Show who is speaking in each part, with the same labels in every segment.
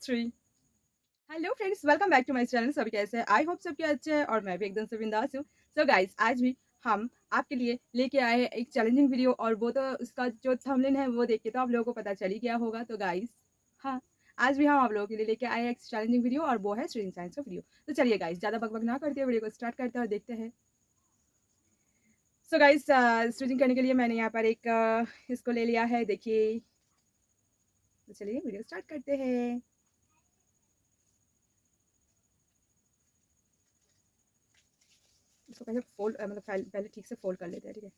Speaker 1: Three. Hello friends, welcome back to my channel. सभी कैसे हैं? आई होप सबके अच्छे हैं और मैं भी एकदम से बिंदास हूँ। सो गाइस, आज भी हम आपके लिए लेके आए हैं एक चैलेंजिंग वीडियो, और वो तो उसका जो थंबनेल है वो देख के तो आप लोगों को पता चल ही गया होगा। तो गाइस, हाँ, आज भी हम आप लोगों के लिए लेके आए हैं एक चैलेंजिंग वीडियो, और वो है स्ट्रिंग साइंस का वीडियो। तो चलिए गाइस, ज़्यादा बकबक ना करते हुए वीडियो को स्टार्ट करते हैं और देखते हैं। सो गाइस, स्टिचिंग करने के लिए मैंने यहाँ पर एक इसको ले लिया है, देखिए। तो चलिए वीडियो स्टार्ट करते हैं। इसको पहले फोल्ड मतलब पहले ठीक से फोल्ड कर लेते हैं, ठीक है।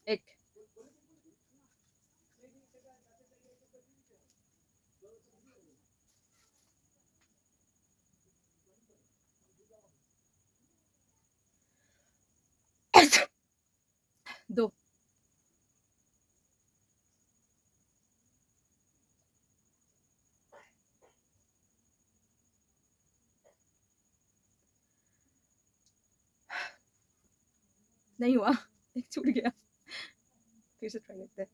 Speaker 1: एक, दो, नहीं हुआ। एक छूट गया। फिर से ट्राई करते हैं।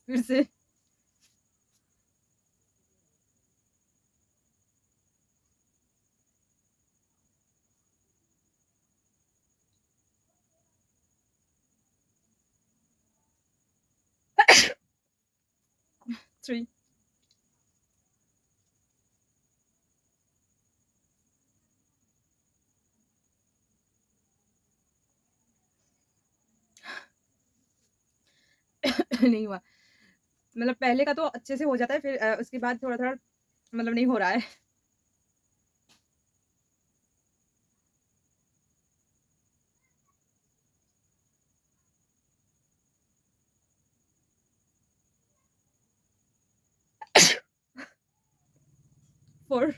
Speaker 1: फिर से। थ्री। नहीं हुआ। मतलब पहले का तो अच्छे से हो जाता है, फिर उसके बाद थोड़ा थोड़ा मतलब नहीं हो रहा है। फोर।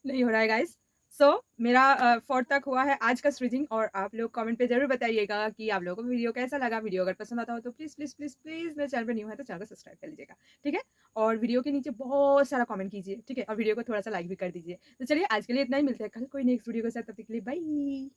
Speaker 1: नहीं हो रहा है गाइस। सो मेरा फोर्थ तक हुआ है आज का स्विचिंग, और आप लोग कमेंट पे जरूर बताइएगा कि आप लोगों को वीडियो कैसा लगा। वीडियो अगर पसंद आता हो तो प्लीज प्लीज प्लीज प्लीज, मेरे चैनल पे न्यू है तो चैनल को सब्सक्राइब कर लीजिएगा, ठीक है। और वीडियो के नीचे बहुत सारा कमेंट कीजिए, ठीक है, और वीडियो को थोड़ा सा लाइक भी कर दीजिए। तो चलिए आज के लिए इतना ही, मिलते हैं कल कोई नेक्स्ट वीडियो के साथ, तब तक के लिए बाय।